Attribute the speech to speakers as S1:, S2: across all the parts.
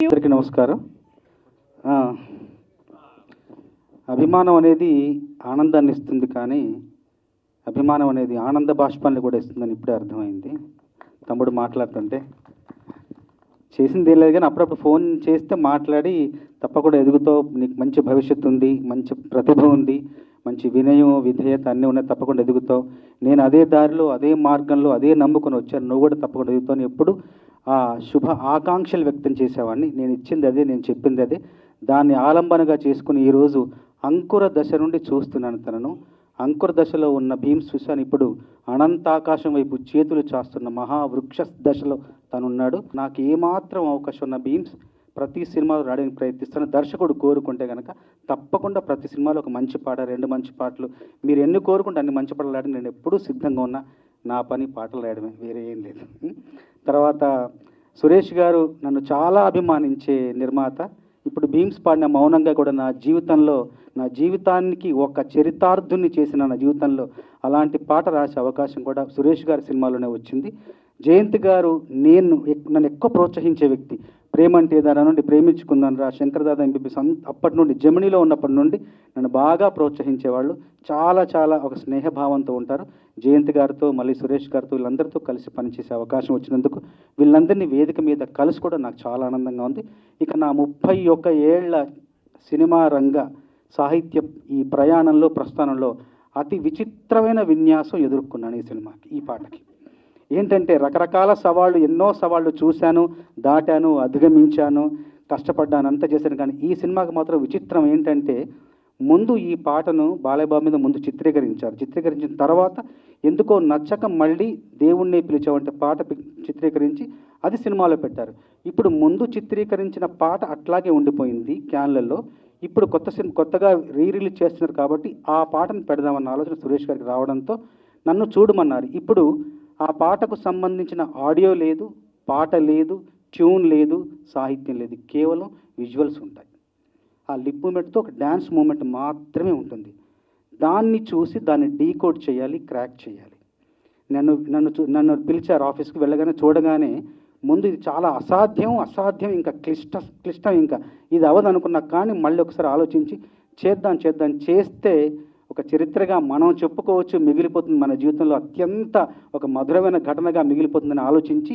S1: అందరికీ నమస్కారం. అభిమానం అనేది ఆనందాన్ని ఇస్తుంది, కానీ అభిమానం అనేది ఆనంద బాష్పాన్ని కూడా ఇస్తుందని ఇప్పుడే అర్థమైంది. తమ్ముడు మాట్లాడుతుంటే చేసింది ఏం లేదు, కానీ అప్పుడప్పుడు ఫోన్ చేస్తే మాట్లాడి తప్పకుండా ఎదుగుతావు, నీకు మంచి భవిష్యత్తు ఉంది, మంచి ప్రతిభ ఉంది, మంచి వినయం విధేయత అన్నీ ఉన్నాయి, తప్పకుండా ఎదుగుతావు, నేను అదే దారిలో అదే మార్గంలో అదే నమ్ముకొని వచ్చాను, నువ్వు కూడా తప్పకుండా ఎదుగుతావు ఎప్పుడు శుభ ఆకాంక్షలు వ్యక్తం చేసేవాడిని. నేను ఇచ్చింది అదే, నేను చెప్పింది అదే, దాన్ని ఆలంబనగా చేసుకుని ఈరోజు అంకుర దశ నుండి చూస్తున్నాను తనను. అంకుర దశలో ఉన్న భీమ్స్ చూశాను, ఇప్పుడు అనంతాకాశం వైపు చేతులు చాస్తున్న మహావృక్ష దశలో తనున్నాడు. నాకు ఏమాత్రం అవకాశం ఉన్న భీమ్స్ ప్రతి సినిమాలో రాయడానికి ప్రయత్నిస్తాను. దర్శకుడు కోరుకుంటే కనుక తప్పకుండా ప్రతి సినిమాలో ఒక మంచి పాట, 2 మంచి పాటలు, మీరు ఎన్ని కోరుకుంటే అన్ని మంచి పాటలు రాయడానికి నేను ఎప్పుడూ సిద్ధంగా ఉన్నా. నా పని పాటలు రాయడమే, వేరే ఏం లేదు. తర్వాత సురేష్ గారు నన్ను చాలా అభిమానించే నిర్మాత. ఇప్పుడు భీమ్స్ పాడిన మౌనంగా కూడా నా జీవితానికి ఒక చరితార్థుని చేసిన నా జీవితంలో అలాంటి పాట రాసే అవకాశం కూడా సురేష్ గారి సినిమాలోనే వచ్చింది. జయంత్ గారు నన్ను ఎక్కువ ప్రోత్సహించే వ్యక్తి. ప్రేమంటే దాని నుండి ప్రేమించుకుందాను రా, శంకరదాదా ఎంబీబీఎస్ అప్పటి నుండి జమినీలో ఉన్నప్పటి నుండి నన్ను బాగా ప్రోత్సహించేవాళ్ళు. చాలా చాలా ఒక స్నేహభావంతో ఉంటారు. జయంత్ గారితో మళ్ళీ సురేష్ గారితో వీళ్ళందరితో కలిసి పనిచేసే అవకాశం వచ్చినందుకు వీళ్ళందరినీ వేదిక మీద కలిసి కూడా నాకు చాలా ఆనందంగా ఉంది. ఇక నా 31 ఏళ్ల సినిమా రంగ సాహిత్య ఈ ప్రయాణంలో ప్రస్థానంలో అతి విచిత్రమైన విన్యాసం ఎదుర్కొన్నాను ఈ సినిమాకి, ఈ పాటకి. ఏంటంటే రకరకాల సవాళ్ళు, ఎన్నో సవాళ్ళు చూశాను, దాటాను, అధిగమించాను, కష్టపడ్డాను, అంతా చేశాను. కానీ ఈ సినిమాకి మాత్రం విచిత్రం ఏంటంటే ముందు ఈ పాటను బాలయ్యబాబు మీద ముందు చిత్రీకరించారు. చిత్రీకరించిన తర్వాత ఎందుకో నచ్చక మళ్ళీ దేవుణ్ణి పిలిచావంటే పాట చిత్రీకరించి అది సినిమాలో పెట్టారు. ఇప్పుడు ముందు చిత్రీకరించిన పాట అట్లాగే ఉండిపోయింది క్యాన్లలో. ఇప్పుడు కొత్తగా రిలీజ్ చేస్తున్నారు కాబట్టి ఆ పాటను పెడదామన్న ఆలోచన సురేష్ గారికి రావడంతో నన్ను చూడమన్నారు. ఇప్పుడు ఆ పాటకు సంబంధించిన ఆడియో లేదు, పాట లేదు, ట్యూన్ లేదు, సాహిత్యం లేదు, కేవలం విజువల్స్ ఉంటాయి. ఆ లిప్ మూమెంట్తో ఒక డ్యాన్స్ మూమెంట్ మాత్రమే ఉంటుంది. దాన్ని చూసి దాన్ని డీకోడ్ చేయాలి, క్రాక్ చేయాలి. నన్ను పిలిచారు ఆఫీస్కి. వెళ్ళగానే చూడగానే ముందు ఇది చాలా అసాధ్యం, ఇంకా క్లిష్టం, ఇంకా ఇది అవ్వదు అనుకున్నా. కానీ మళ్ళీ ఒకసారి ఆలోచించి చేద్దాం చేస్తే ఒక చరిత్రగా మనం చెప్పుకోవచ్చు, మిగిలిపోతుంది మన జీవితంలో అత్యంత ఒక మధురమైన ఘటనగా మిగిలిపోతుందని ఆలోచించి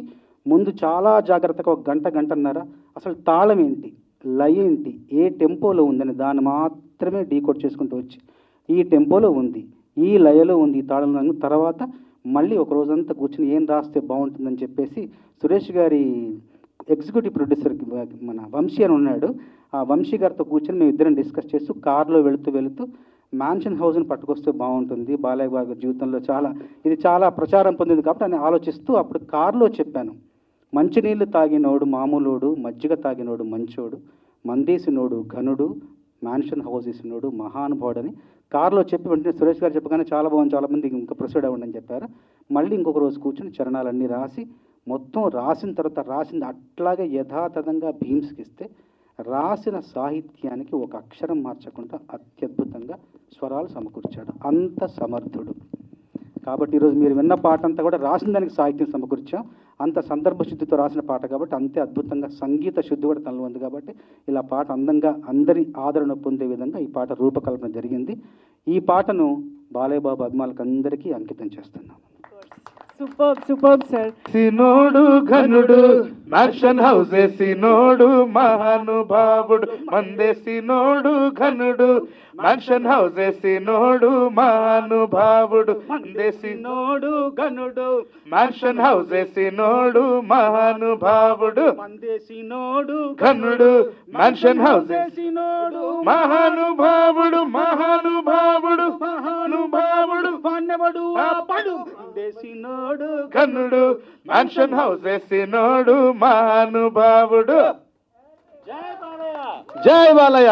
S1: ముందు చాలా జాగ్రత్తగా ఒక గంటన్నర అసలు తాళం ఏంటి, లయ ఏంటి, ఏ టెంపోలో ఉందని దాన్ని మాత్రమే డీకోడ్ చేసుకుంటూ వచ్చి ఈ టెంపోలో ఉంది, ఈ లయలో ఉంది, ఈ తాళంలో. తర్వాత మళ్ళీ ఒక రోజంతా కూర్చుని ఏం రాస్తే బాగుంటుందని చెప్పేసి సురేష్ గారి ఎగ్జిక్యూటివ్ ప్రొడ్యూసర్కి మన వంశీ అని ఉన్నాడు, ఆ వంశీ గారితో కూర్చొని మేము ఇద్దరం డిస్కస్ చేస్తూ కార్లో వెళుతూ మ్యాన్షన్ హౌస్ని పట్టుకొస్తే బాగుంటుంది, బాలయ్య బాబు జీవితంలో ఇది చాలా ప్రచారం పొందింది కాబట్టి అని ఆలోచిస్తూ అప్పుడు కారులో చెప్పాను, మంచినీళ్ళు తాగినోడు మామూలోడు, మజ్జిగ తాగినోడు మంచోడు, మందేసినోడు ఘనుడు, మ్యాన్షన్ హౌస్ ఇసినోడు మహానుభావుడని కారులో చెప్పి వెంటనే సురేష్ గారు చెప్పగానే చాలా బాగుంది, చాలామంది ఇంకా ప్రొసీడ్ అవ్వండి అని చెప్పారు. మళ్ళీ ఇంకొక రోజు కూర్చొని చరణాలన్నీ రాసి మొత్తం రాసిన తర్వాత రాసింది అట్లాగే యథాతథంగా భీమ్స్కి ఇస్తే రాసిన సాహిత్యానికి ఒక అక్షరం మార్చకుండా అత్యద్భుతంగా స్వరాలు సమకూర్చాడు. అంత సమర్థుడు కాబట్టి ఈరోజు మీరు విన్న పాట అంతా కూడా రాసిన దానికి సాహిత్యం సమకూర్చాం. అంత సందర్భ శుద్ధితో రాసిన పాట కాబట్టి అంతే అద్భుతంగా సంగీత శుద్ధి కూడా తనలో ఉంది. కాబట్టి ఇలా పాట అందంగా అందరి ఆదరణ పొందే విధంగా ఈ పాట రూపకల్పన జరిగింది. ఈ పాటను బాలయ్య బాబు అభిమానులకు అందరికీ అంకితం చేస్తున్నాం.
S2: Super sir.
S3: సినోడు ఘనుడు, మ్యాన్షన్ హౌస్ సినోడు మహానుభావుడు, మందేసినోడు ఘనుడు, మ్యాన్షన్ హౌస్ సినోడు మహానుభావుడు, మందేసినోడు ఘనుడు, మ్యాన్షన్ హౌస్ సినోడు మహానుభావుడు, మందేసినోడు ఘనుడు, మ్యాన్షన్ హౌస్ సినోడు మహానుభావుడు, మహానుభావుడు పాండవుడు ఆపడు, మందేసినోడు ఘనుడు, మ్యాన్షన్ హౌస్ సినోడు మహానుభావుడు. జై బాలయ్య.